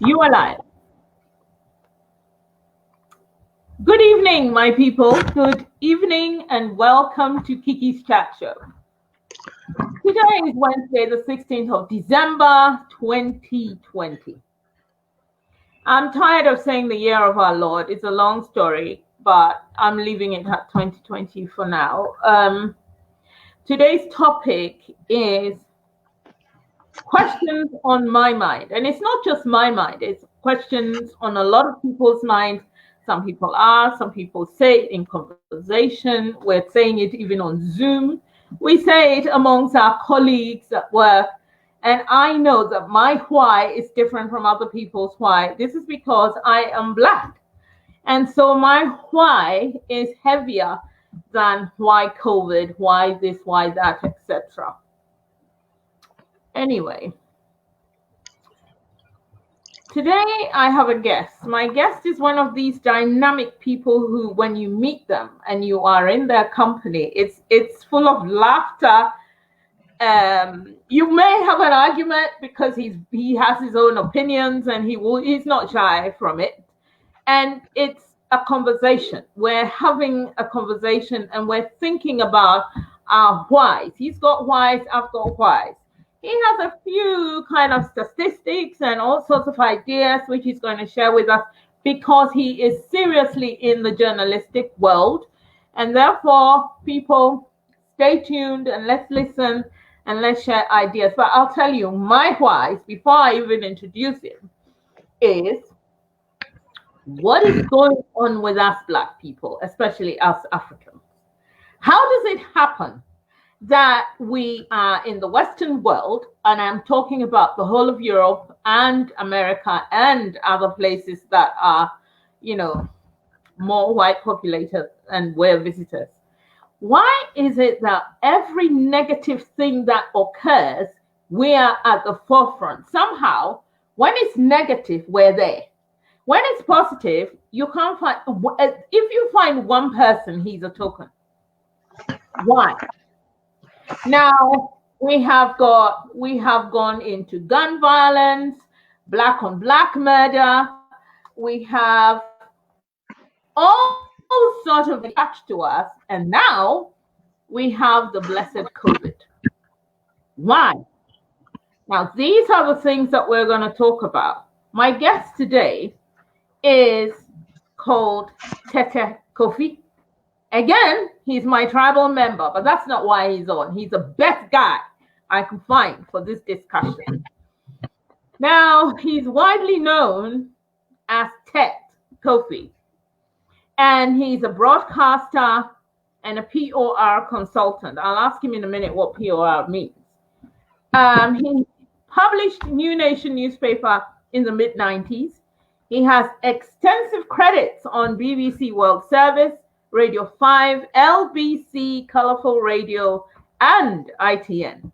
You are live. Good evening, my people. Good evening and welcome to KIKI'S Chat Show. Today is Wednesday, the 16th of December, 2020. I'm tired of saying the year of our Lord. It's a long story, but I'm leaving it at 2020 for now. Today's topic is questions on my mind. And it's not just my mind, it's questions on a lot of people's minds. Some people are, some people say it in conversation. We're saying it even on Zoom. We say it amongst our colleagues at work. And I know that my why is different from other people's why. This is because I am Black. And so my why is heavier than why COVID, why this, why that, etc. Anyway, today I have a guest. My guest is one of these dynamic people who, when you meet them and you are in their company, it's full of laughter. You may have an argument because he has his own opinions and he's not shy from it. And it's a conversation. We're having a conversation and we're thinking about our whys. He's got whys, I've got whys. He has a few kind of statistics and all sorts of ideas which he's going to share with us because he is seriously in the journalistic world. And therefore, people, stay tuned and let's listen and let's share ideas. But I'll tell you, my whys, before I even introduce him, is what is going on with us Black people, especially us Africans? How does it happen that we are in the Western world, and I'm talking about the whole of Europe and America and other places that are, more white populated and we're visitors. Why is it that every negative thing that occurs, we are at the forefront? Somehow, when it's negative, we're there. When it's positive, you can't find, if you find one person, he's a token. Why? Now, we have gone into gun violence, Black on Black murder. We have all sorts of attached to us. And now we have the blessed COVID. Why? Now, these are the things that we're going to talk about. My guest today is called Tet Kofi. Again, he's my tribal member, but that's not why he's on. He's the best guy I could find for this discussion. Now, he's widely known as Tet Kofi, and he's a broadcaster and a POR consultant. I'll ask him in a minute what POR means. He published New Nation newspaper in the mid-90s. He has extensive credits on BBC World Service, Radio 5, LBC, Colorful Radio, and ITN.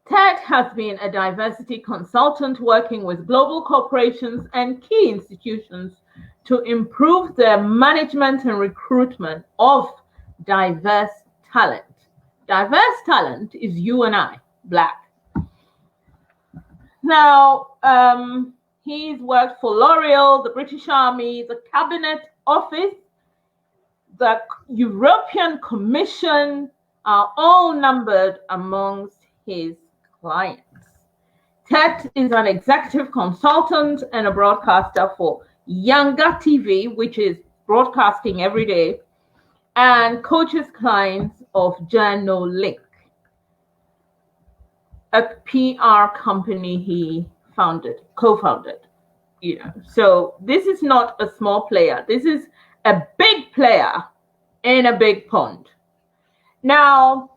Tet has been a diversity consultant working with global corporations and key institutions to improve their management and recruitment of diverse talent. Diverse talent is you and I, Black. Now, he's worked for L'Oreal, the British Army, the Cabinet Office, the European Commission, are all numbered amongst his clients. Tet is an executive consultant and a broadcaster for Younger TV, which is broadcasting every day, and coaches clients of Journalink, a PR company he co-founded. So this is not a small player. This is a big player in a big pond. Now,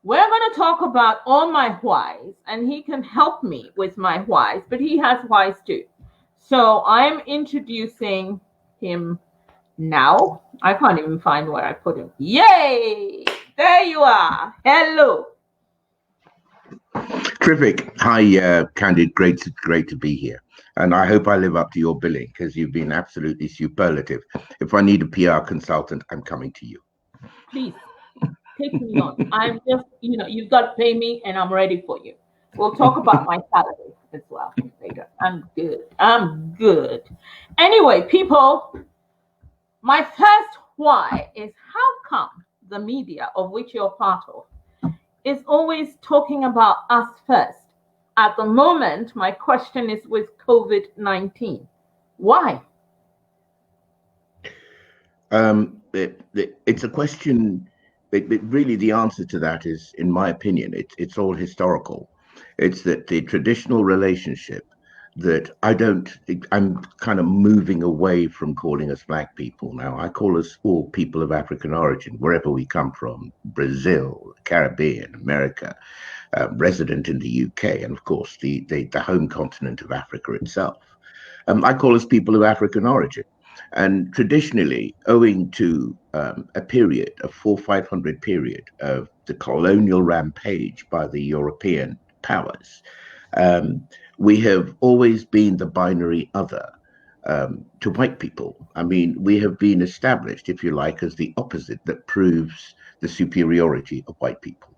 we're going to talk about all my whys, and he can help me with my whys, but he has whys too. So I'm introducing him now. I can't even find where I put him. Yay! There you are. Hello. Terrific. Hi, Candid. Great to be here. And I hope I live up to your billing because you've been absolutely superlative. If I need a PR consultant, I'm coming to you. Please, take me on. I'm just, you've got to pay me and I'm ready for you. We'll talk about my salary. as well. I'm good. I'm good. Anyway, people, my first why is how come the media, of which you're part of, is always talking about us first? At the moment, my question is with COVID-19. Why? It's a question. Really, the answer to that is, in my opinion, it's all historical. It's that the traditional relationship that I'm kind of moving away from calling us Black people now. I call us all people of African origin, wherever we come from: Brazil, Caribbean, America, resident in the UK, and of course the home continent of Africa itself. I call us people of African origin. And traditionally, owing to a period, a 400-500 period of the colonial rampage by the European powers, we have always been the binary other to white people. I mean, we have been established, if you like, as the opposite that proves the superiority of white people.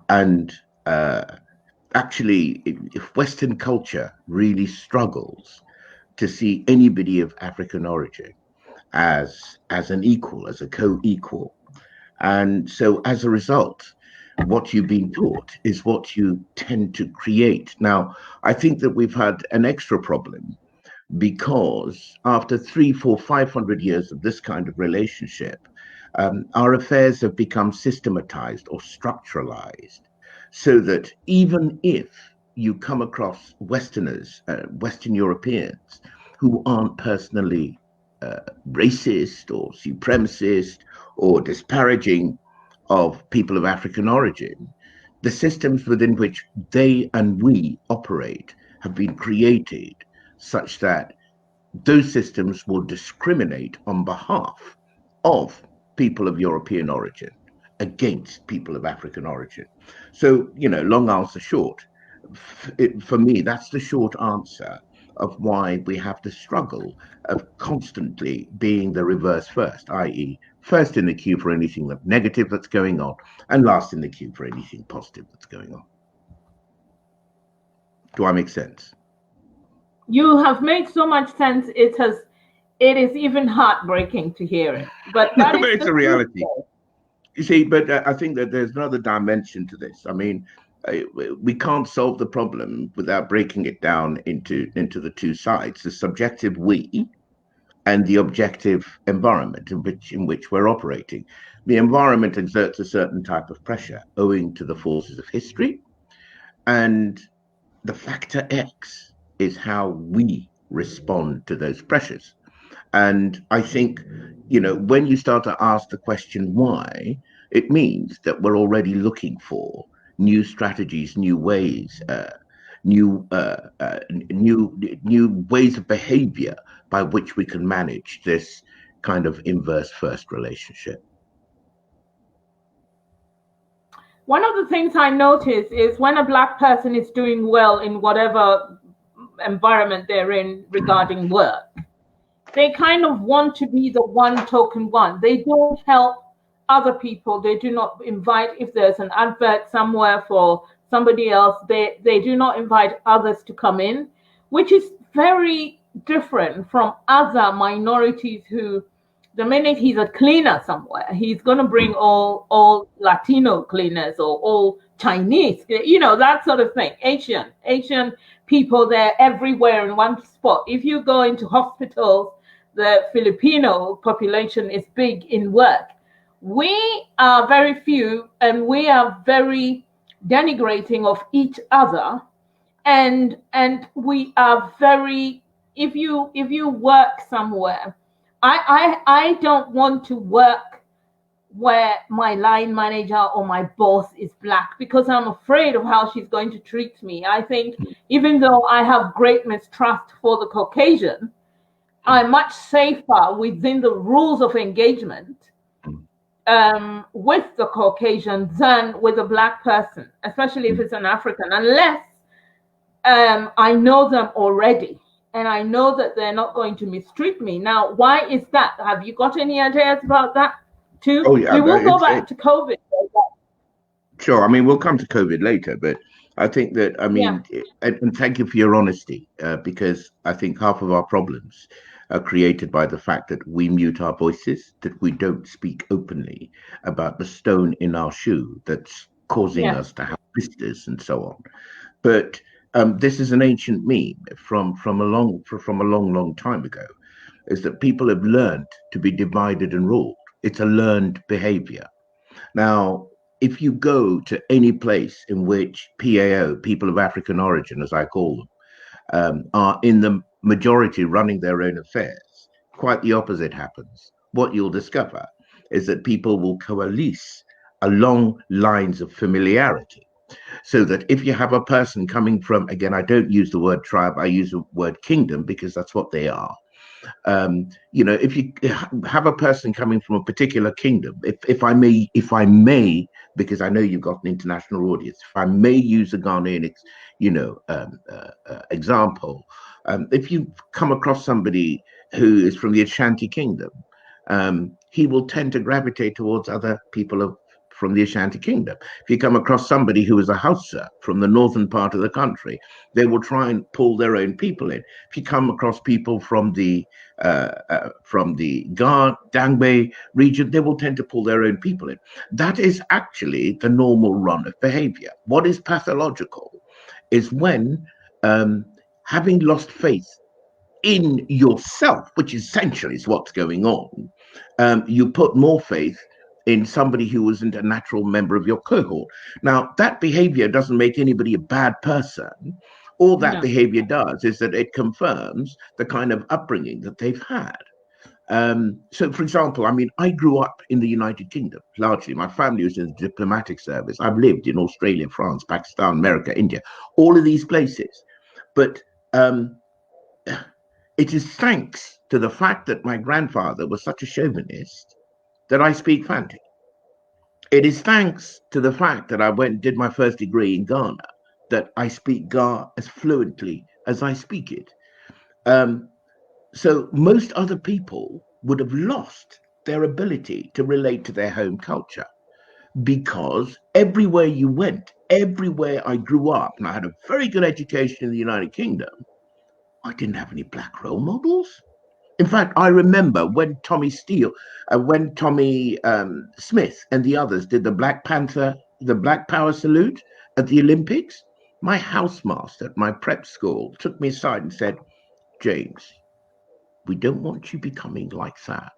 And actually, if Western culture really struggles to see anybody of African origin as an equal, as a co-equal. And so as a result, what you've been taught is what you tend to create. Now, I think that we've had an extra problem because after 300, 400, 500 years of this kind of relationship, our affairs have become systematized or structuralized, so that even if you come across Westerners, Western Europeans, who aren't personally racist or supremacist or disparaging of people of African origin, the systems within which they and we operate have been created such that those systems will discriminate on behalf of people of European origin against people of African origin. So, long answer short, for me, that's the short answer of why we have the struggle of constantly being the reverse first, i.e. first in the queue for anything negative that's going on and last in the queue for anything positive that's going on. Do I make sense? You have made so much sense. It is even heartbreaking to hear it, but that is it's a reality. You see, but I think that there's another dimension to this. I mean, we can't solve the problem without breaking it down into the two sides: the subjective we and the objective environment in which we're operating. The environment exerts a certain type of pressure owing to the forces of history, and the factor X is how we respond to those pressures. And I think, when you start to ask the question why, it means that we're already looking for new strategies, new ways, new ways of behavior by which we can manage this kind of inverse first relationship. One of the things I notice is when a Black person is doing well in whatever environment they're in regarding work, they kind of want to be the one token one. They don't help other people. They do not invite, if there's an advert somewhere for somebody else, they do not invite others to come in, which is very different from other minorities who, the minute he's a cleaner somewhere, he's going to bring all Latino cleaners or all Chinese, that sort of thing. Asian people, they're everywhere in one spot. If you go into hospitals, the Filipino population is big in work. We are very few, and we are very denigrating of each other, and we are very. If you work somewhere, I don't want to work where my line manager or my boss is Black, because I'm afraid of how she's going to treat me. I think even though I have great mistrust for the Caucasian, I'm much safer within the rules of engagement with the Caucasian than with a Black person, especially if it's an African, unless I know them already and I know that they're not going to mistreat me. Now, why is that? Have you got any ideas about that too? Oh, yeah, we will go back to COVID. Sure. I mean, we'll come to COVID later, but I think that, I Yeah. mean, and thank you for your honesty, because I think half of our problems are created by the fact that we mute our voices, that we don't speak openly about the stone in our shoe that's causing Yes. us to have blisters and so on. But this is an ancient meme from a long time ago, is that people have learned to be divided and ruled. It's a learned behavior. Now, if you go to any place in which PAO, people of African origin, as I call them, are in the majority running their own affairs, quite the opposite happens. What you'll discover is that people will coalesce along lines of familiarity. So that if you have a person coming from, again, I don't use the word tribe, I use the word kingdom because that's what they are. If you have a person coming from a particular kingdom, if I may, because I know you've got an international audience, if I may use a Ghanaian, example, if you come across somebody who is from the Ashanti Kingdom, he will tend to gravitate towards other people from the Ashanti Kingdom. If you come across somebody who is a Hausa from the northern part of the country, they will try and pull their own people in. If you come across people from the Gar Dangbe region, they will tend to pull their own people in. That is actually the normal run of behavior. What is pathological is when, having lost faith in yourself, which essentially is what's going on, you put more faith in somebody who isn't a natural member of your cohort. Now, that behavior doesn't make anybody a bad person. All that No. behavior does is that it confirms the kind of upbringing that they've had. So, for example, I mean, I grew up in the United Kingdom, largely. My family was in the diplomatic service. I've lived in Australia, France, Pakistan, America, India, all of these places. But it is thanks to the fact that my grandfather was such a chauvinist that I speak Fanti. It is thanks to the fact that I went and did my first degree in Ghana that I speak Ga as fluently as I speak it. Um, so most other people would have lost their ability to relate to their home culture because everywhere you went, everywhere I grew up, and I had a very good education in the United Kingdom, I didn't have any black role models. In fact, I remember when Tommy Smith and the others did the Black Power salute at the Olympics. My housemaster at my prep school took me aside and said, "James, we don't want you becoming like that.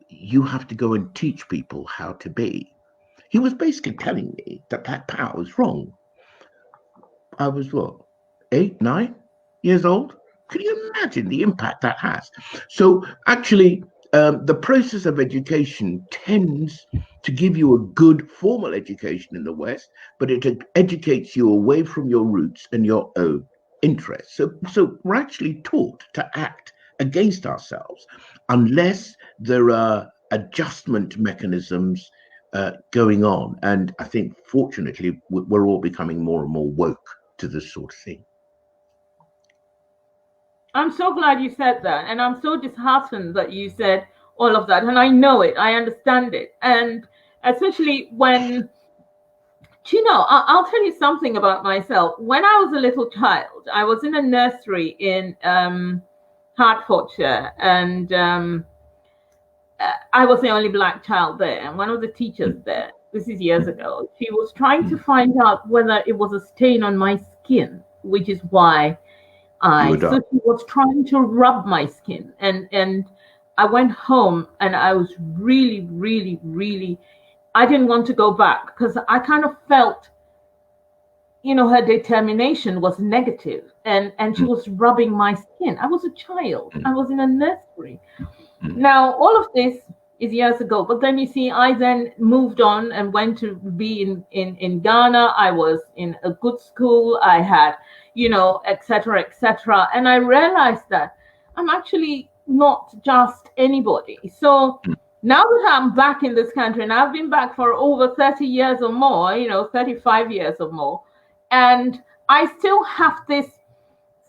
You have to go and teach people how to be." He was basically telling me that Black Power was wrong. I was what, 8, 9 years old? Can you imagine the impact that has? So actually, the process of education tends to give you a good formal education in the West, but it educates you away from your roots and your own interests. So we're actually taught to act against ourselves unless there are adjustment mechanisms going on. And I think, fortunately, we're all becoming more and more woke to this sort of thing. I'm so glad you said that. And I'm so disheartened that you said all of that. And I know it, I understand it. And especially when, I'll tell you something about myself. When I was a little child, I was in a nursery in Hertfordshire, and I was the only black child there. And one of the teachers there, this is years ago, she was trying to find out whether it was a stain on my skin, which is why so she was trying to rub my skin, and I went home and I was really, really, really, I didn't want to go back because I kind of felt, her determination was negative, and she was rubbing my skin. I was a child. I was in a nursery. Now, all of this is years ago, but then you see, I then moved on and went to be in Ghana. I was in a good school. I had, et cetera, et cetera. And I realized that I'm actually not just anybody. So now that I'm back in this country, and I've been back for over 30 years or more, 35 years or more, and I still have this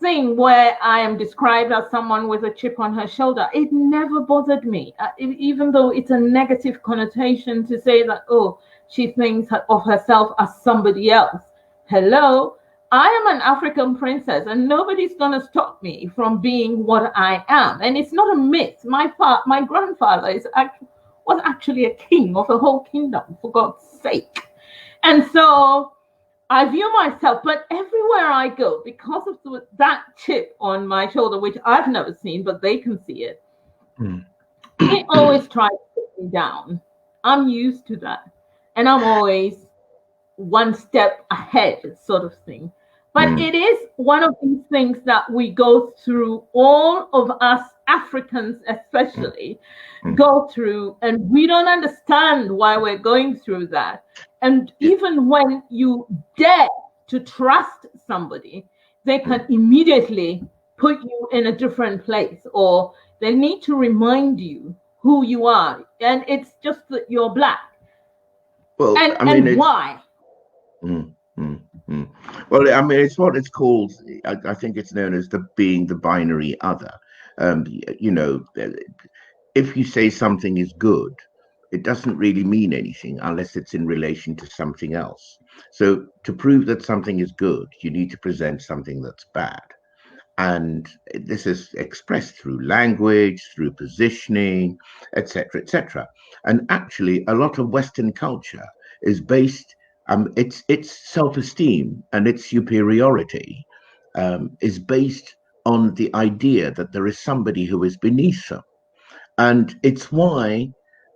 thing where I am described as someone with a chip on her shoulder. It never bothered me, even though it's a negative connotation to say that, oh, she thinks of herself as somebody else. Hello, I am an African princess, and nobody's going to stop me from being what I am. And it's not a myth. My grandfather was actually a king of a whole kingdom, for God's sake. And so I view myself, but everywhere I go, because of that chip on my shoulder, which I've never seen, but they can see it, it always tries to put me down. I'm used to that. And I'm always one step ahead, sort of thing. But it is one of these things that we go through, all of us Africans especially go through, and we don't understand why we're going through that. And even when you dare to trust somebody, they can immediately put you in a different place, or they need to remind you who you are. And it's just that you're Black. Well, and why? Well, I mean, it's what it's called. I think it's known as being the binary other. You know, if you say something is good, it doesn't really mean anything unless it's in relation to something else. So to prove that something is good, you need to present something that's bad. And this is expressed through language, through positioning, etc., etc. And actually, a lot of Western culture is based, its self-esteem and its superiority is based on the idea that there is somebody who is beneath them. And it's why,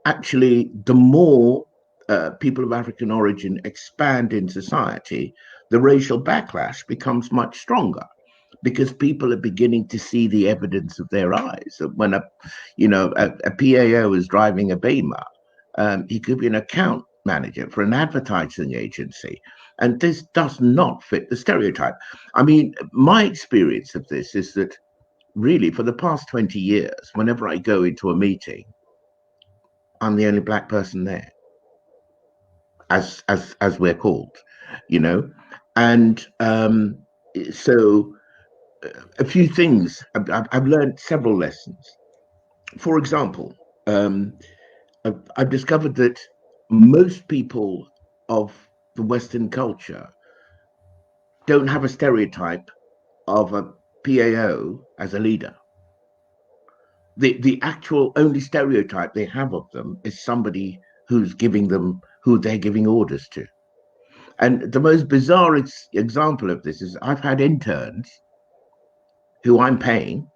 actually, the more people of African origin expand in society, the racial backlash becomes much stronger, because people are beginning to see the evidence of their eyes. When a PAO is driving a Beamer, he could be an account manager for an advertising agency, and this does not fit the stereotype. I mean, my experience of this is that really for the past 20 years, whenever I go into a meeting, I'm the only Black person there, as we're called, you know. And so a few things. I've learned several lessons. For example, I've discovered that most people of the Western culture don't have a stereotype of a PAO as a leader. The actual only stereotype they have of them is somebody who they're giving orders to. And the most bizarre example of this is I've had interns who I'm paying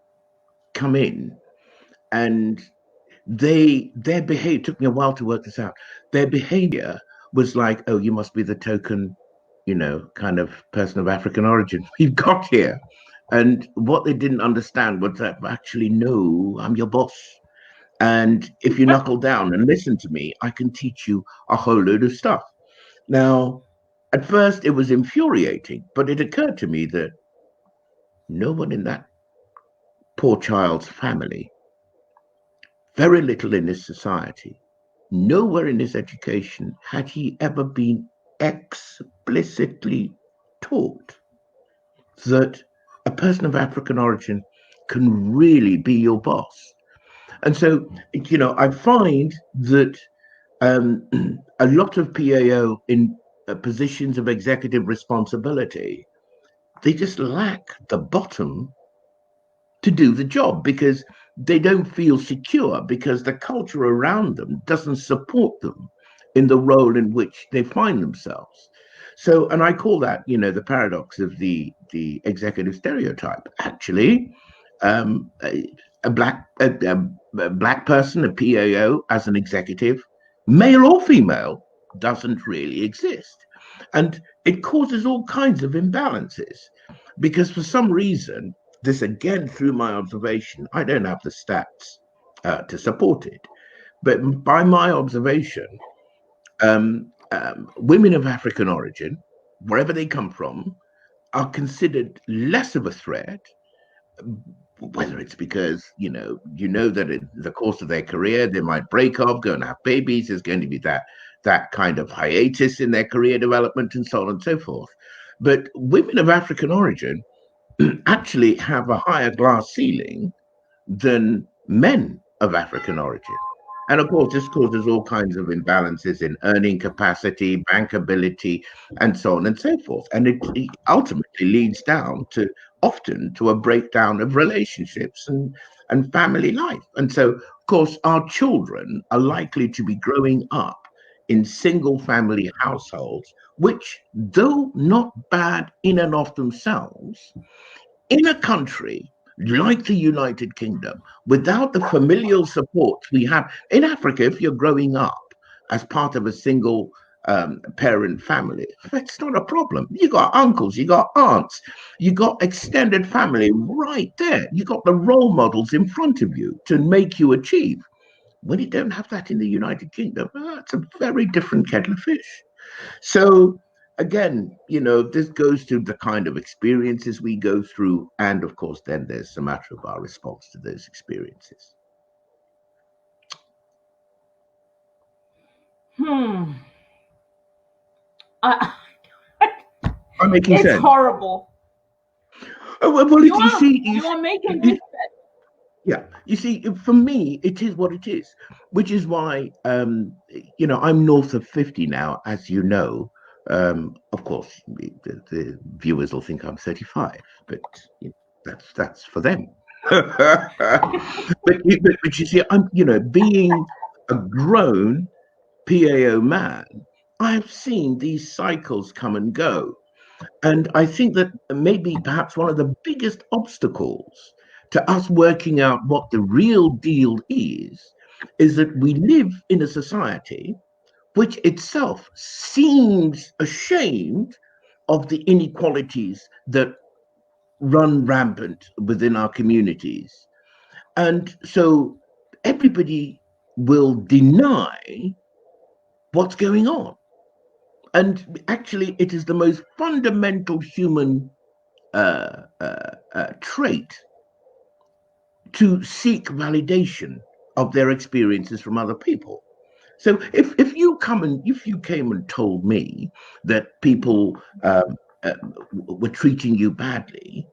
come in, and their behavior took me a while to work this out. Their behavior was like, oh, you must be the token, kind of person of African origin we've got here. And what they didn't understand was that, actually, no, I'm your boss. And if you knuckle down and listen to me, I can teach you a whole load of stuff. Now, at first it was infuriating, but it occurred to me that no one in that poor child's family, very little in his society, nowhere in his education had he ever been explicitly taught that a person of African origin can really be your boss. And so, I find that a lot of PAO in positions of executive responsibility, they just lack the bottom to do the job, because they don't feel secure, because the culture around them doesn't support them in the role in which they find themselves. So, and I call that, the paradox of the executive stereotype. Actually, a black person, a PAO as an executive, male or female, doesn't really exist. And it causes all kinds of imbalances, because for some reason, this again through my observation, I don't have the stats to support it, but by my observation, women of African origin, wherever they come from, are considered less of a threat, whether it's because that in the course of their career they might break off, go and have babies, there's going to be that kind of hiatus in their career development, and so on and so forth. But women of African origin actually have a higher glass ceiling than men of African origin. And of course, this causes all kinds of imbalances in earning capacity, bankability, and so on and so forth. And it ultimately leads down to often to a breakdown of relationships and family life. And so, of course, our children are likely to be growing up in single family households, which, though not bad in and of themselves, in a country like the United Kingdom, without the familial support we have in Africa, if you're growing up as part of a single parent family, that's not a problem. You got uncles, you got aunts, you got extended family right there. You got the role models in front of you to make you achieve. When you don't have that in the United Kingdom, it's a very different kettle of fish. So again, this goes to the kind of experiences we go through, and of course, then there's the matter of our response to those experiences. I, I'm making it's sense. horrible. Well, You are making good sense. Yeah, you see, for me, it is what it is, which is why, I'm north of 50 now, as you know. Of course, the viewers will think I'm 35, but that's for them. but you see, I'm, being a grown PAO man, I've seen these cycles come and go. And I think that maybe perhaps one of the biggest obstacles to us working out what the real deal is that we live in a society which itself seems ashamed of the inequalities that run rampant within our communities. And so everybody will deny what's going on. And actually, it is the most fundamental human trait to seek validation of their experiences from other people. So if you came and told me that people were treating you badly,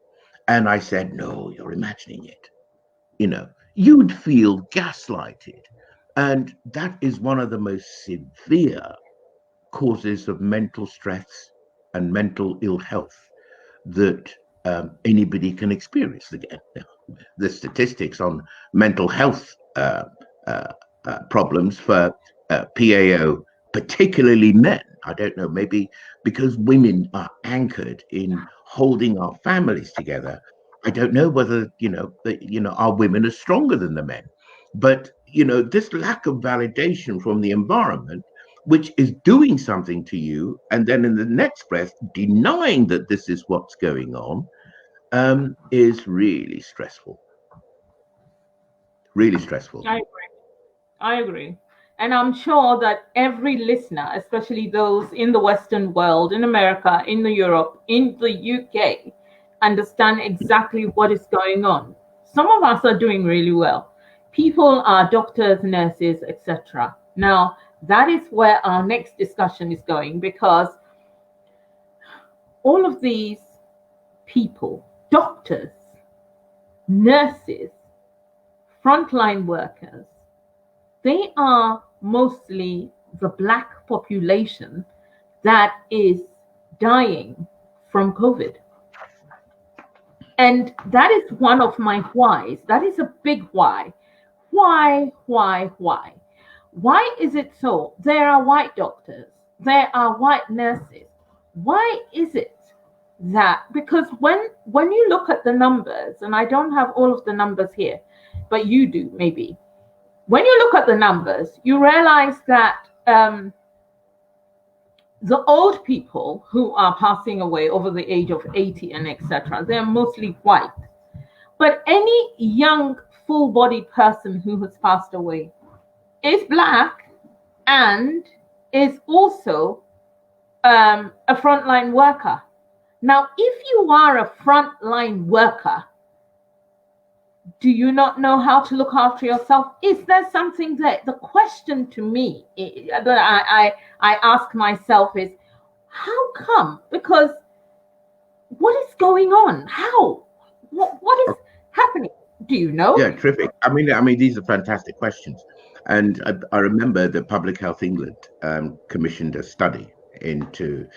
and I said, no, you're imagining it, you'd feel gaslighted. And that is one of the most severe causes of mental stress and mental ill health that anybody can experience. Again, the statistics on mental health problems for PAO, particularly men. I don't know, maybe because women are anchored in holding our families together. I don't know whether our women are stronger than the men, but this lack of validation from the environment, which is doing something to you, and then in the next breath denying that this is what's going on, is really stressful. Really stressful. I agree. And I'm sure that every listener, especially those in the Western world, in America, in Europe, in the UK, understand exactly what is going on. Some of us are doing really well. People are doctors, nurses, etc. Now, that is where our next discussion is going, because all of these people, doctors, nurses, frontline workers, they are mostly the Black population that is dying from COVID. And that is one of my whys. That is a big why. Why? Why is it so? There are white doctors, there are white nurses. Why is it that? Because when you look at the numbers, and I don't have all of the numbers here, but you do maybe. When you look at the numbers, you realize that the old people who are passing away over the age of 80 and etc., they're mostly white. But any young, full-bodied person who has passed away is Black and is also a frontline worker. Now, if you are a frontline worker, do you not know how to look after yourself? Is there something there? The question to me that I ask myself is, how come? Because what is going on? How? What is happening? Do you know? Yeah, terrific. I mean, these are fantastic questions. And I remember the Public Health England commissioned a study into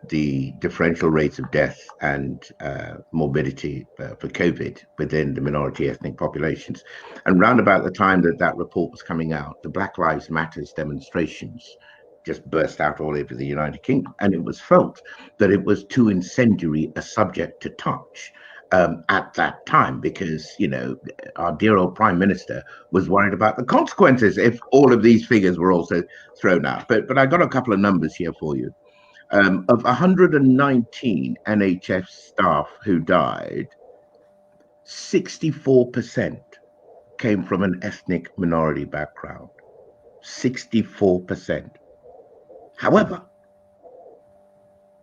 the differential rates of death and morbidity for COVID within the minority ethnic populations. And round about the time that that report was coming out, the Black Lives Matters demonstrations just burst out all over the United Kingdom. And it was felt that it was too incendiary a subject to touch at that time, because, you know, our dear old Prime Minister was worried about the consequences if all of these figures were also thrown out. But I got a couple of numbers here for you. Of 119 NHS staff who died, 64% came from an ethnic minority background. 64%. However,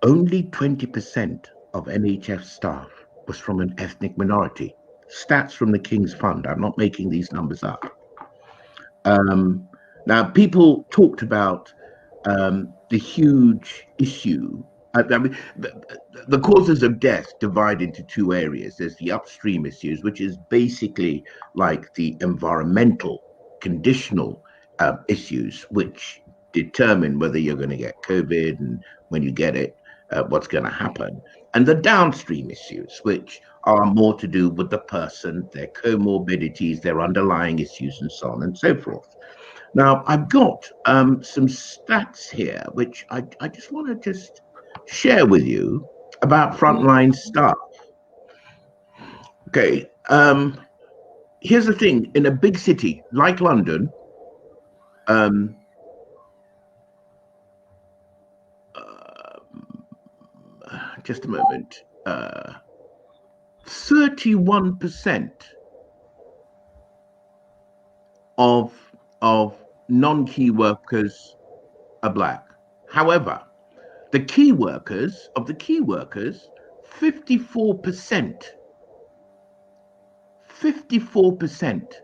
only 20% of NHS staff was from an ethnic minority. Stats from the King's Fund. I'm not making these numbers up. Now, people talked about the huge issue. I mean, the causes of death divide into two areas. There's the upstream issues, which is basically like the environmental conditional issues, which determine whether you're going to get COVID, and when you get it, what's going to happen. And the downstream issues, which are more to do with the person, their comorbidities, their underlying issues, and so on and so forth. Now, I've got some stats here, which I just want to just share with you about frontline staff. Okay, here's the thing. In a big city like London, just a moment, 31% of non-key workers are black. However, the key workers, 54%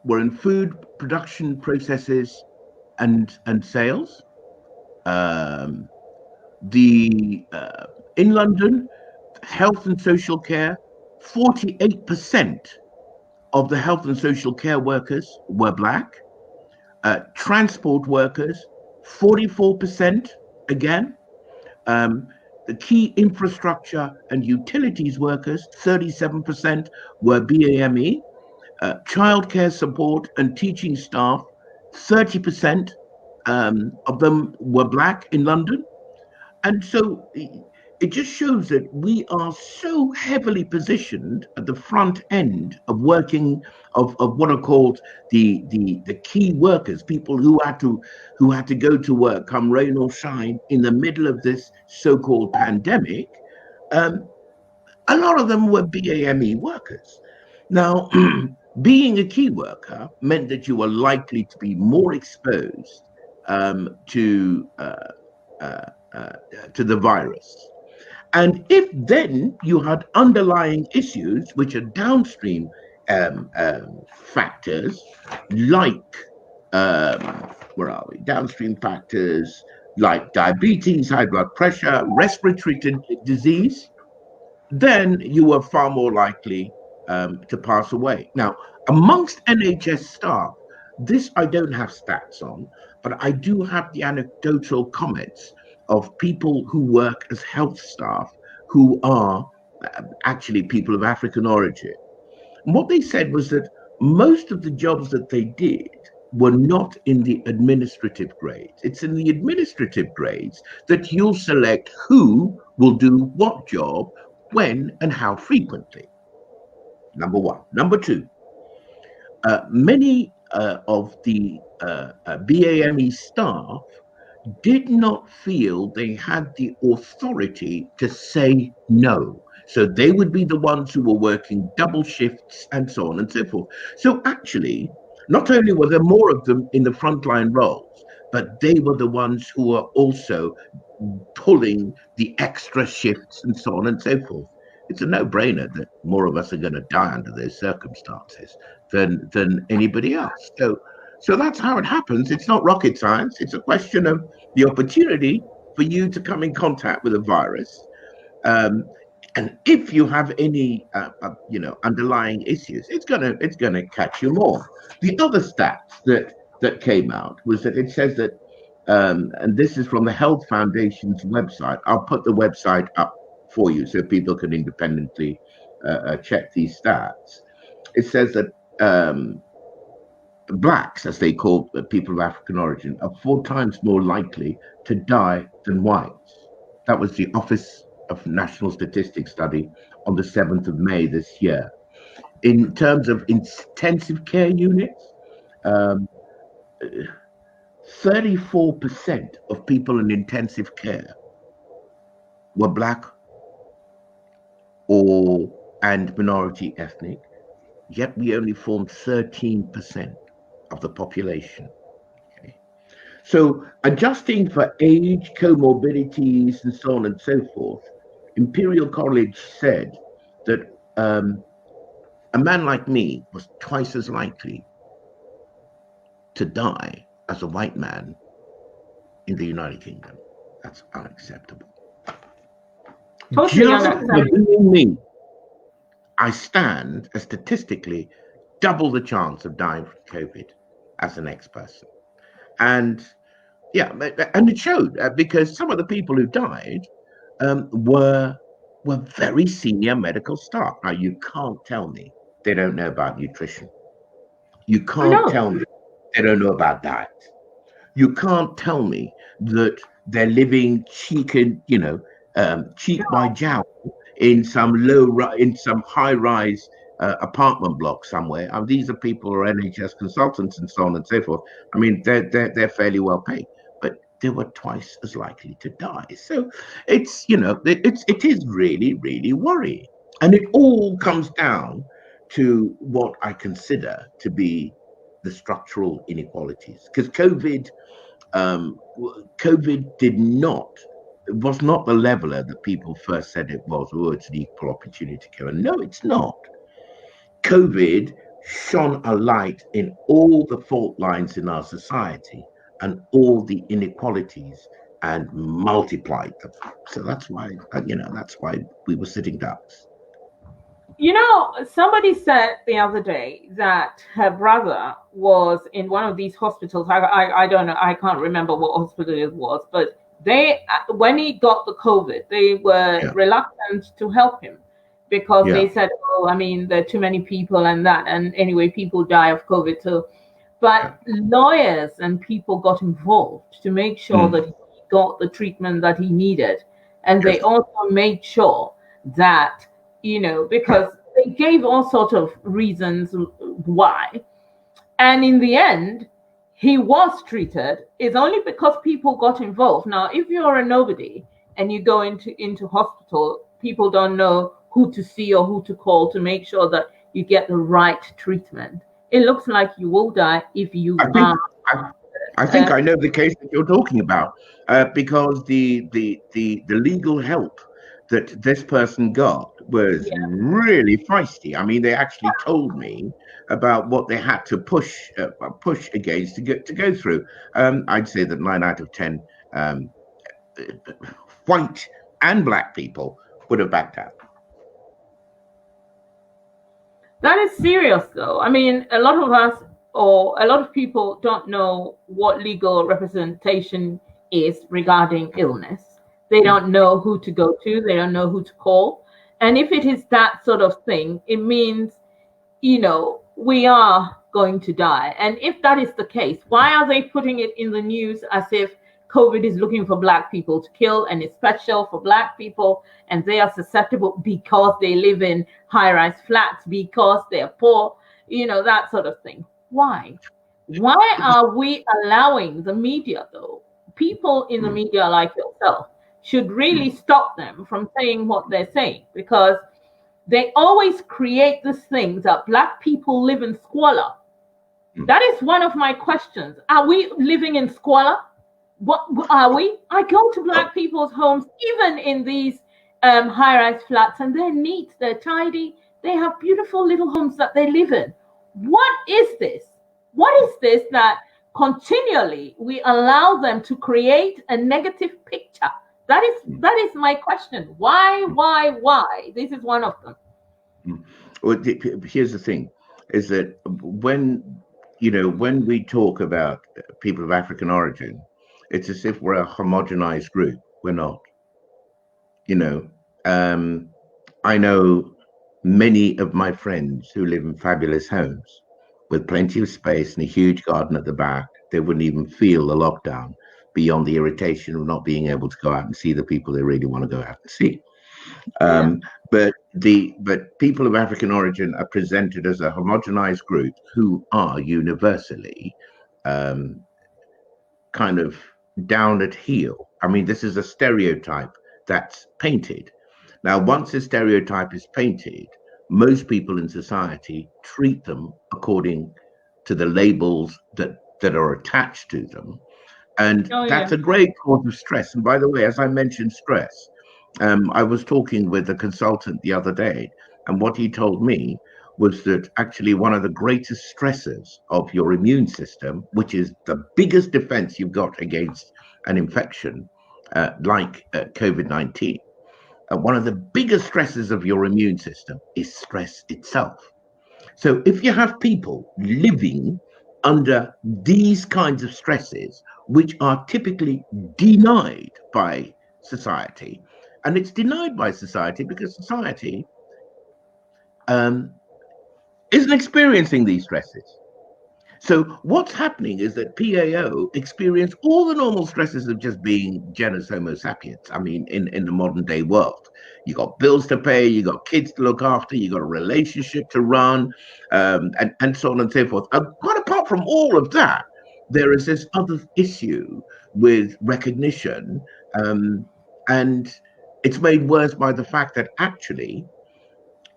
were in food production processes and sales. In London, health and social care, 48% of the health and social care workers were black. Transport workers, 44% again. The key infrastructure and utilities workers, 37% were BAME. Childcare support and teaching staff, 30% of them were black in London. And so it just shows that we are so heavily positioned at the front end of working, of what are called the key workers, people who had to go to work, come rain or shine, in the middle of this so-called pandemic. A lot of them were BAME workers. Now, being a key worker meant that you were likely to be more exposed to the virus. And if then you had underlying issues, which are downstream factors, like, where are we? Downstream factors like diabetes, high blood pressure, respiratory disease, then you were far more likely to pass away. Now, amongst NHS staff, this I don't have stats on, but I do have the anecdotal comments of people who work as health staff who are actually people of African origin. And what they said was that most of the jobs that they did were not in the administrative grades. It's in the administrative grades that you'll select who will do what job, when, and how frequently. Number one. Number two, many of the BAME staff did not feel they had the authority to say no. So they would be the ones who were working double shifts and so on and so forth. So actually, not only were there more of them in the frontline roles, but they were the ones who were also pulling the extra shifts and so on and so forth. It's a no-brainer that more of us are going to die under those circumstances than anybody else. So that's how it happens. It's not rocket science. It's a question of the opportunity for you to come in contact with a virus. And if you have any, underlying issues, it's gonna catch you more. The other stats that that came out was that it says that, and this is from the Health Foundation's website. I'll put the website up for you so people can independently check these stats. It says that blacks, as they call people of African origin, are 4 times more likely to die than whites. That was the Office of National Statistics study on the 7th of May this year. In terms of intensive care units, 34% of people in intensive care were black and minority ethnic, yet we only formed 13% of the population. Okay. So adjusting for age, comorbidities, and so on and so forth, Imperial College said that a man like me was twice as likely to die as a white man in the United Kingdom. That's unacceptable. Totally Just unacceptable. for being me, I stand a statistically double the chance of dying from COVID as the next person. And yeah, and it showed because some of the people who died were very senior medical staff. Now, you can't tell me they don't know about nutrition. You can't tell me they don't know about diet. You can't tell me that they're living cheek by jowl in some high-rise apartment block somewhere. These are people who are NHS consultants and so on and so forth. I mean, they're fairly well paid, but they were twice as likely to die. So it is really, really worrying, and it all comes down to what I consider to be the structural inequalities, because COVID was not the leveler that people first said it was. Oh, it's an equal opportunity killer. No, it's not. COVID shone a light in all the fault lines in our society and all the inequalities and multiplied them. So that's why, we were sitting ducks. Somebody said the other day that her brother was in one of these hospitals. I don't know. I can't remember what hospital it was, but when he got the COVID, they were reluctant to help him because they said, oh, I mean, there are too many people and that. And anyway, people die of COVID too. But lawyers and people got involved to make sure that he got the treatment that he needed. And they also made sure that, because they gave all sorts of reasons why. And in the end, he was treated. It's only because people got involved. Now, if you're a nobody and you go into hospital, people don't know who to see or who to call to make sure that you get the right treatment. It looks like you will die if you I think I know the case that you're talking about, because the legal help that this person got was really feisty. I mean, they actually told me about what they had to push against to go through. I'd say that 9 out of 10 white and black people would have backed out. That is serious, though. I mean, a lot of us or a lot of people don't know what legal representation is regarding illness. They don't know who to go to. They don't know who to call. And if it is that sort of thing, it means, we are going to die. And if that is the case, why are they putting it in the news as if COVID is looking for black people to kill and it's special for black people and they are susceptible because they live in high-rise flats, because they're poor, that sort of thing? Why? Why are we allowing the media, though? People in the media like yourself should really stop them from saying what they're saying, because they always create this thing that black people live in squalor. That is one of my questions. Are we living in squalor? What are we? I go to black people's homes, even in these high-rise flats, and they're neat, they're tidy, they have beautiful little homes that they live in. What is this? What is this that continually we allow them to create a negative picture? That is my question. Why? This is one of them. Well, here's the thing, is that when when we talk about people of African origin, it's as if we're a homogenized group. We're not. You know, um, I know many of my friends who live in fabulous homes with plenty of space and a huge garden at the back. They wouldn't even feel the lockdown beyond the irritation of not being able to go out and see the people they really want to go out and see. Yeah. But people of African origin are presented as a homogenized group who are universally um, kind of down at heel. I mean, this is a stereotype that's painted. Now, once a stereotype is painted, most people in society treat them according to the labels that are attached to them. And Oh that's yeah. a great cause of stress. And by the way, as I mentioned, stress, I was talking with a consultant the other day, and what he told me was that actually one of the greatest stressors of your immune system, which is the biggest defense you've got against an infection like COVID-19, one of the biggest stresses of your immune system is stress itself. So if you have people living under these kinds of stresses, which are typically denied by society, and it's denied by society because society um, isn't experiencing these stresses. So what's happening is that PAO experience all the normal stresses of just being genus Homo sapiens. I mean, in the modern day world, you got bills to pay, you got kids to look after, you got a relationship to run, and so on and so forth. Quite apart from all of that, there is this other issue with recognition, um, and it's made worse by the fact that actually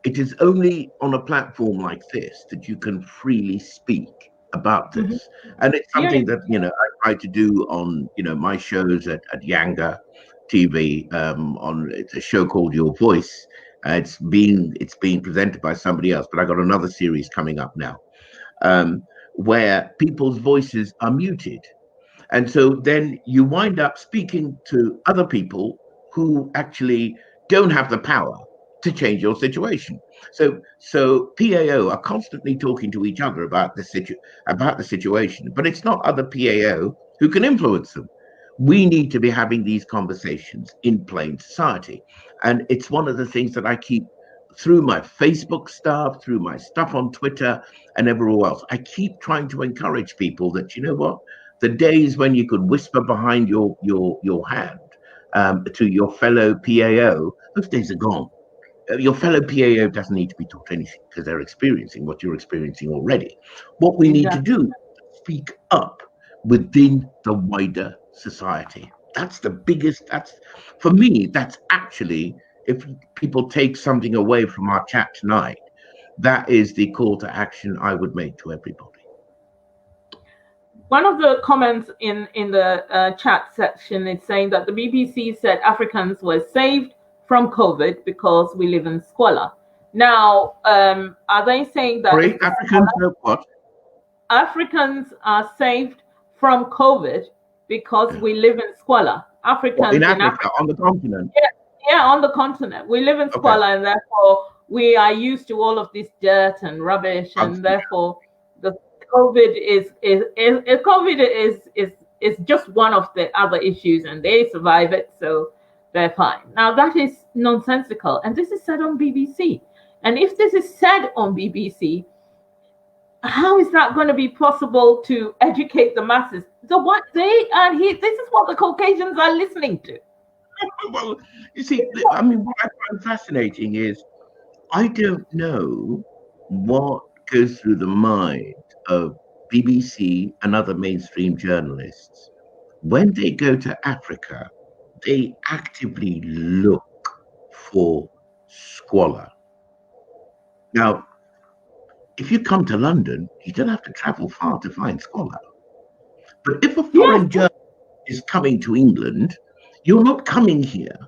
it is only on a platform like this that you can freely speak about Hmm. this. And it's Yeah. something that, I try to do on, my shows at Yanga TV. It's a show called Your Voice. It's being presented by somebody else, but I got another series coming up now, um, where people's voices are muted. And so then you wind up speaking to other people who actually don't have the power to change your situation. So PAO are constantly talking to each other about the situation, but it's not other PAO who can influence them. We need to be having these conversations in plain society. And it's one of the things that I keep through my Facebook stuff, through my stuff on Twitter and everywhere else. I keep trying to encourage people that, you know what, the days when you could whisper behind your hand to your fellow PAO, those days are gone. Your fellow PAO doesn't need to be taught anything because they're experiencing what you're experiencing already. What we need to Exactly. do is speak up within the wider society. That's the biggest, that's for me, that's actually, if people take something away from our chat tonight, that is the call to action I would make to everybody. One of the comments in the chat section is saying that the BBC said Africans were saved from COVID because we live in squalor. Now, are they saying that Sorry, Africans know what? Africans are saved from COVID because we live in squalor? What, in Africans in Africa, Africa, on the continent? yeah, yeah, on the continent, we live in Okay. squalor, and therefore we are used to all of this dirt and rubbish, and Okay. therefore the COVID is just one of the other issues, and they survive it, so they're fine. Now that is nonsensical, and this is said on BBC. And if this is said on BBC, how is that going to be possible to educate the masses? So what they are here, this is what the Caucasians are listening to. Well, you see, I mean, what I find fascinating is I don't know what goes through the mind of BBC and other mainstream journalists. When they go to Africa, they actively look for squalor. Now, if you come to London, you don't have to travel far to find squalor. But if a Yes. foreign journalist is coming to England, you're not coming here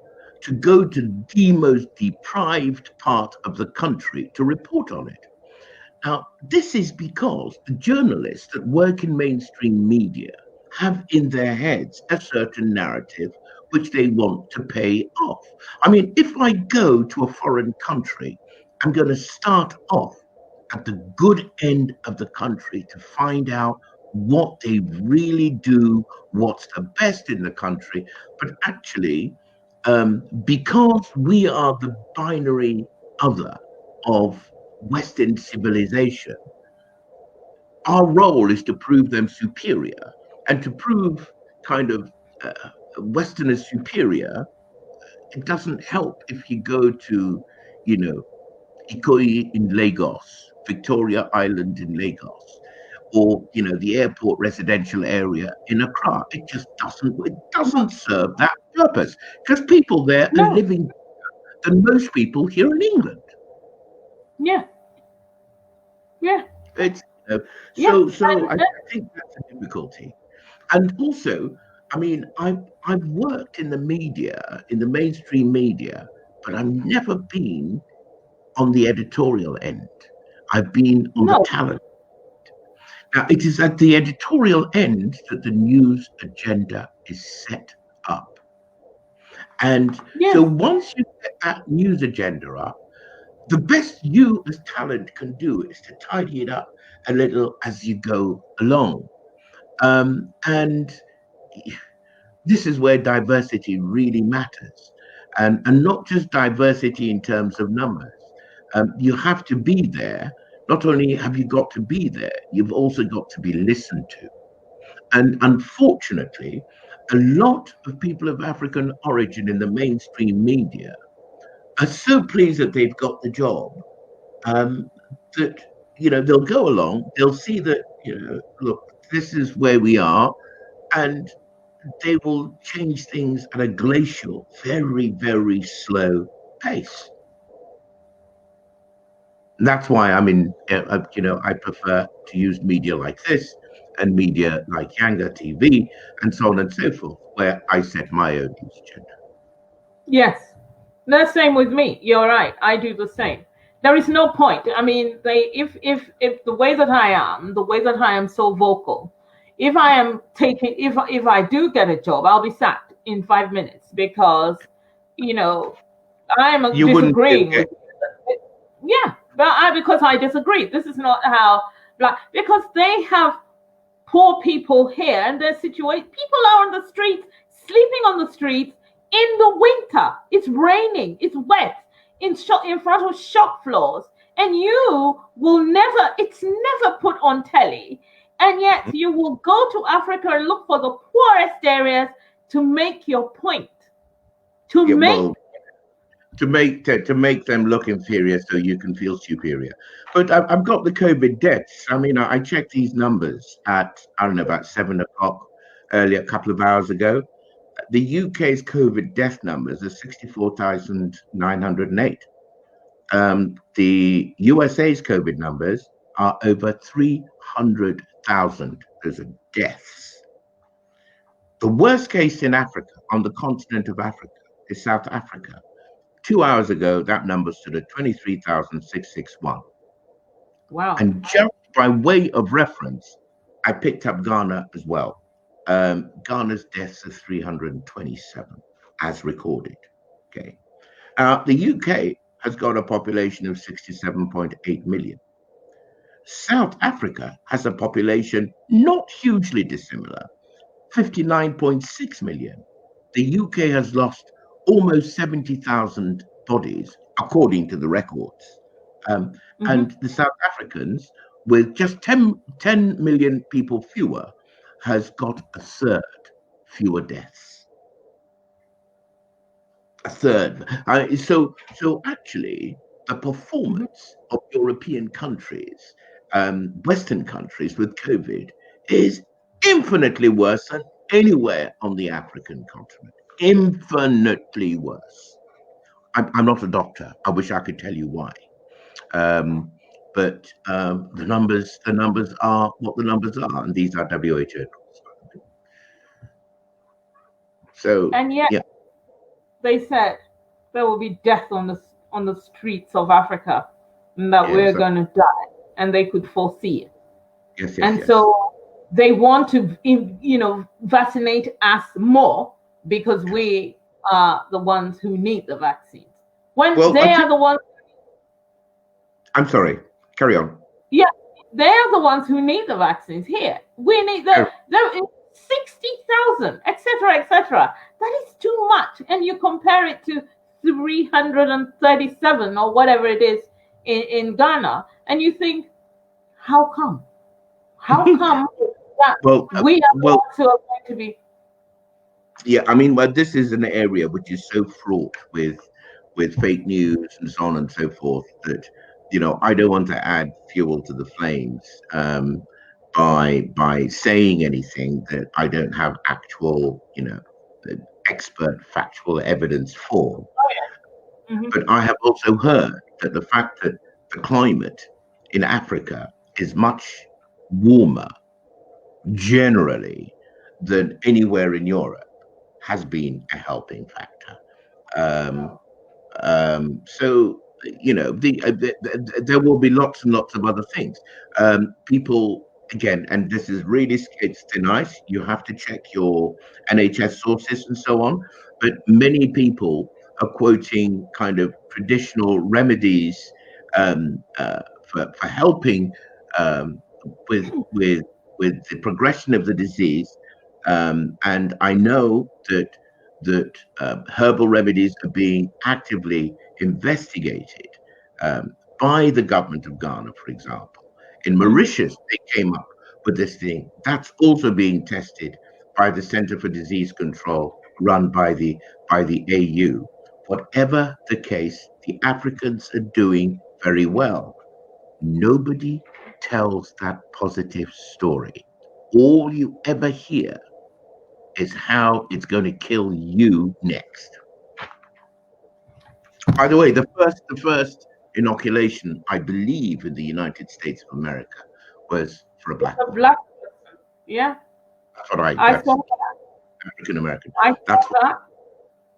to go to the most deprived part of the country to report on it. Now, this is because the journalists that work in mainstream media have in their heads a certain narrative which they want to pay off. I mean, if I go to a foreign country, I'm going to start off at the good end of the country to find out what they really do, what's the best in the country. But actually, because we are the binary other of Western civilization, our role is to prove them superior, and to prove kind of Westerners superior. It doesn't help if you go to, you know, Ikoyi in Lagos, Victoria Island in Lagos, or the airport residential area in Accra. It doesn't serve that purpose, because people there are No. living than most people here in England. Yeah. Yeah. It's Yeah. so I think that's a difficulty. And also, I mean, I've worked in the media, in the mainstream media, but I've never been on the editorial end. I've been on the No. talent. Now, it is at the editorial end that the news agenda is set up. And so Yes. once you get that news agenda up, the best you as talent can do is to tidy it up a little as you go along. And this is where diversity really matters. And not just diversity in terms of numbers. You have to be there. Not only have you got to be there, you've also got to be listened to. And unfortunately, a lot of people of African origin in the mainstream media are so pleased that they've got the job, that they'll go along, they'll see that, look, this is where we are, and they will change things at a glacial, very, very slow pace. And that's why I prefer to use media like this and media like Yanga TV and so on and so forth, where I set my own news agenda. Yes. The same with me. You're right. I do the same. There is no point. I mean, if the way that I am so vocal, if I do get a job, I'll be sacked in 5 minutes, because I am You wouldn't disagreeing get. with. Yeah, but because I disagree. This is not how, because they have poor people here, and their situation. People are on the streets, sleeping on the streets in the winter. It's raining. It's wet. In front of shop floors, and you will never. It's never put on telly, and yet you will go to Africa and look for the poorest areas to make your point. To make them look inferior so you can feel superior. But I've got the COVID deaths. I mean, I checked these numbers at, I don't know, about 7 o'clock earlier, a couple of hours ago. The UK's COVID death numbers are 64,908. The USA's COVID numbers are over 300,000. Those are deaths. The worst case in Africa, on the continent of Africa, is South Africa. 2 hours ago, that number stood at 23,661. Wow. And just by way of reference, I picked up Ghana as well. Ghana's deaths are 327 as recorded. Okay. The UK has got a population of 67.8 million. South Africa has a population not hugely dissimilar, 59.6 million. The UK has lost almost 70,000 bodies, according to the records. And the South Africans, with just 10 million people fewer, has got a third fewer deaths. A third. So actually, the performance of European countries, Western countries with COVID, is infinitely worse than anywhere on the African continent. Infinitely worse. I'm not a doctor. I wish I could tell you why. But the numbers are what the numbers are, and these are WHO. So, and yet, yeah. They said there will be death on the streets of Africa, and that we're going to die, and they could foresee it. Yes, and so they want to, vaccinate us more, because we are the ones who need the vaccines. When they are the ones. I'm sorry. Carry on. Yeah, they're the ones who need the vaccines here. We need there is 60,000, etc., etc. That is too much. And you compare it to 337 or whatever it is in Ghana, and you think, how come? How come that we are the ones who are going to be? Yeah, I mean, well, this is an area which is so fraught with fake news and so on and so forth that, I don't want to add fuel to the flames by saying anything that I don't have actual, expert factual evidence for. But I have also heard that the fact that the climate in Africa is much warmer generally than anywhere in Europe has been a helping factor. So there will be lots and lots of other things. People, again, and this is really, it's nice. You have to check your NHS sources and so on. But many people are quoting kind of traditional remedies for helping with the progression of the disease. And I know that herbal remedies are being actively investigated by the government of Ghana, for example. In Mauritius, they came up with this thing. That's also being tested by the Center for Disease Control, run by the AU. Whatever the case, the Africans are doing very well. Nobody tells that positive story. All you ever hear is how it's going to kill you next. By the way, the first inoculation, I believe, in the United States of America was for a black person. Yeah. That's what I saw that. African American. I saw that.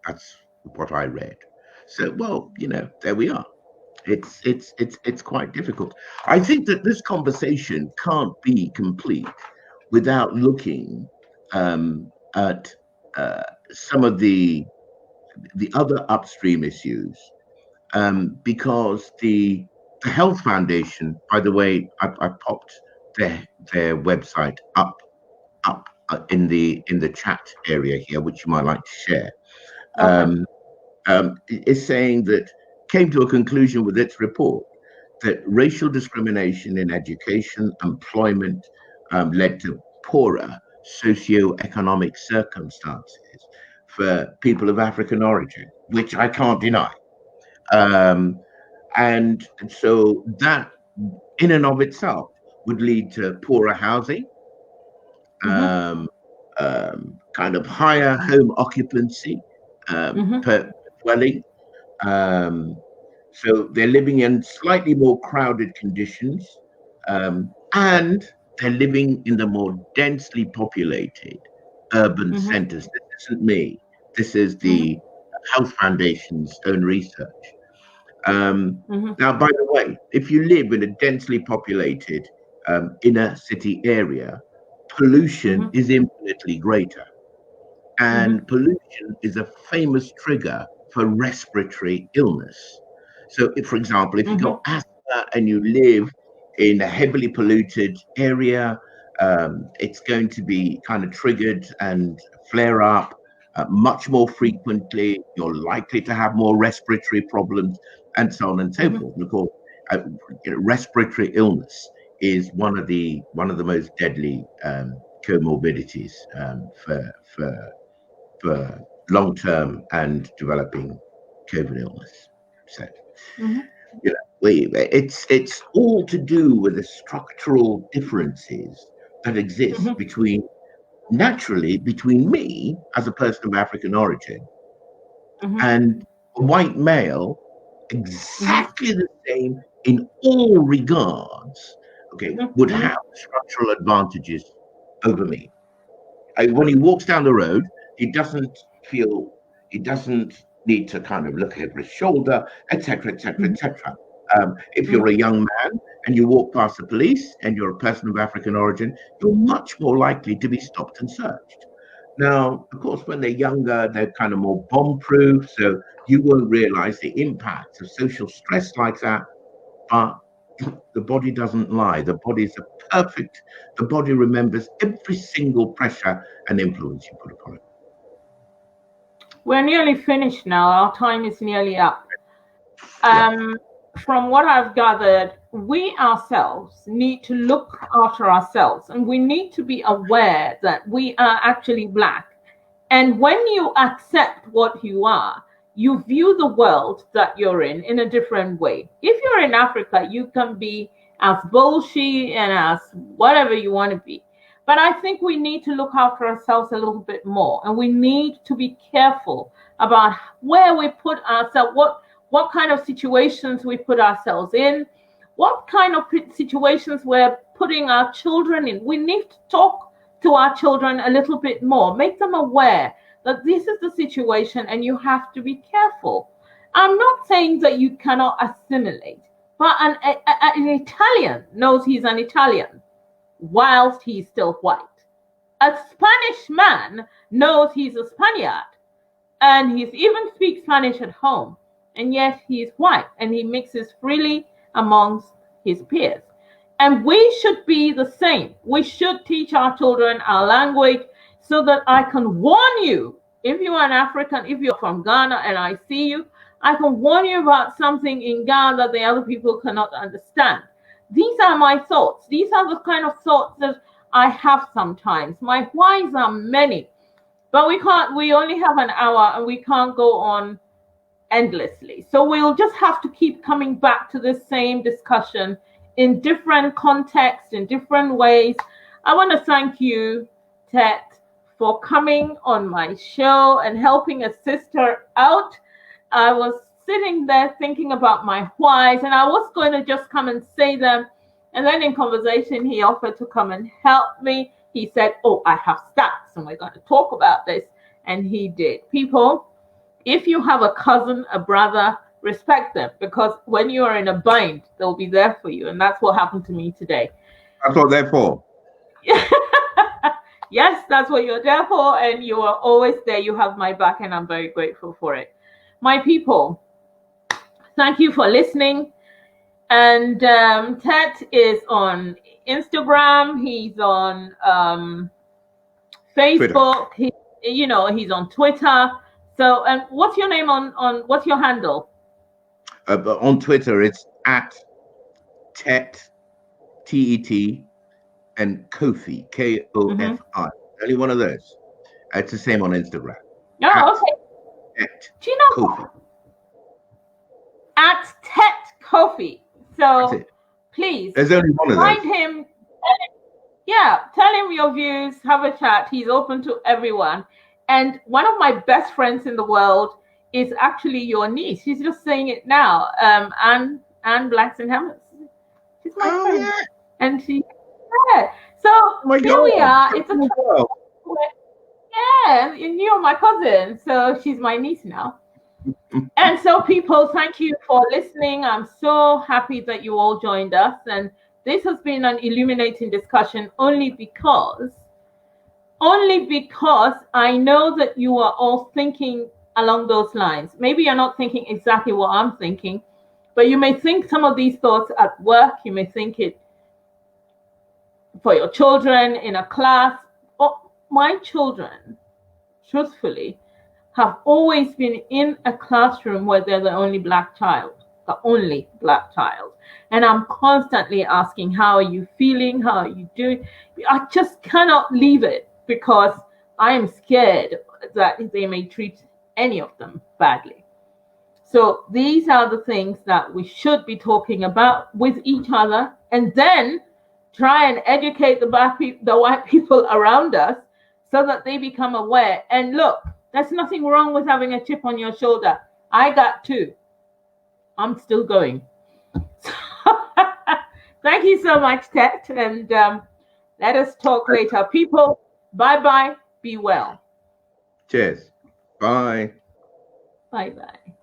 That's what I read. So, well, there we are. It's quite difficult. I think that this conversation can't be complete without looking at some of the other upstream issues, because the Health Foundation, by the way, I popped their website up in the chat area here, which you might like to share. Is saying that came to a conclusion with its report that racial discrimination in education, employment led to poorer socio-economic circumstances for people of African origin, which I can't deny. And so that in and of itself would lead to poorer housing, kind of higher home occupancy per dwelling. So they're living in slightly more crowded conditions, and they're living in the more densely populated urban centers. This isn't me. This is the Health Foundation's own research. Now, by the way, if you live in a densely populated inner city area, pollution is infinitely greater. And pollution is a famous trigger for respiratory illness. So, for example, if you've got asthma and you live in a heavily polluted area, it's going to be kind of triggered and flare up much more frequently. You're likely to have more respiratory problems, and so on and so forth. And of course, respiratory illness is one of the most deadly comorbidities for long-term and developing COVID illness. So, it's all to do with the structural differences that exist naturally between me as a person of African origin and a white male, exactly the same in all regards, would have structural advantages over me. When he walks down the road, he doesn't need to kind of look over his shoulder, etc., etc., etc. If you're a young man and you walk past the police and you're a person of African origin, you're much more likely to be stopped and searched. Now, of course, when they're younger, they're kind of more bomb-proof, so you won't realize the impact of social stress like that. But The body doesn't lie. The body remembers every single pressure and influence you put upon it. We're nearly finished now. Our time is nearly up. Yeah. From what I've gathered, we ourselves need to look after ourselves, and we need to be aware that we are actually Black. And when you accept what you are, you view the world that you're in a different way. If you're in Africa, you can be as bullshit and as whatever you want to be. But I think we need to look after ourselves a little bit more, and we need to be careful about where we put ourselves, what kind of situations we put ourselves in, what kind of situations we're putting our children in. We need to talk to our children a little bit more, make them aware that this is the situation and you have to be careful. I'm not saying that you cannot assimilate, but an Italian knows he's an Italian whilst he's still white. A Spanish man knows he's a Spaniard and he even speaks Spanish at home, and yet he's white and he mixes freely amongst his peers. And we should be the same. We should teach our children our language so that I can warn you. If you are an African, if you're from Ghana and I see you, I can warn you about something in Ghana that the other people cannot understand. These are my thoughts. These are the kind of thoughts that I have sometimes. My whys are many, but we only have an hour and we can't go on endlessly. So we'll just have to keep coming back to the same discussion in different contexts, in different ways. I want to thank you, Tet, for coming on my show and helping a sister out. I was sitting there thinking about my whys, and I was going to just come and say them. And then in conversation, he offered to come and help me. He said, oh, I have stats and we're going to talk about this. And he did. People, if you have a cousin, a brother, respect them, because when you are in a bind, they'll be there for you. And that's what happened to me today. That's what they're for. Yes, that's what you're there for. And you are always there. You have my back, and I'm very grateful for it. My people, thank you for listening. And Tet is on Instagram. He's on Facebook. He's on Twitter. So, and what's your name on what's your handle? On Twitter, it's at Tet, T-E-T, and Kofi, K-O-F-I. Only one of those. It's the same on Instagram. Oh, okay. Do you know Kofi. At Tet Kofi. So please, there's only one of those. Find him. Yeah, tell him your views. Have a chat. He's open to everyone. And one of my best friends in the world is actually your niece. She's just saying it now. Anne Blackson Hammers. She's my friend. Yeah. And she, So here we are. It's a yeah, and you're my cousin. So she's my niece now. And so people, thank you for listening. I'm so happy that you all joined us. And this has been an illuminating discussion only because I know that you are all thinking along those lines. Maybe you're not thinking exactly what I'm thinking, but you may think some of these thoughts at work. You may think it for your children in a class. My children, truthfully, have always been in a classroom where they're the only Black child. And I'm constantly asking, how are you feeling? How are you doing? I just cannot leave it because I am scared that they may treat any of them badly. So these are the things that we should be talking about with each other, and then try and educate the white people around us so that they become aware. And look, there's nothing wrong with having a chip on your shoulder. I got two. I'm still going. Thank you so much, Tet. And let us talk later. People, bye-bye. Be well. Cheers. Bye. Bye-bye.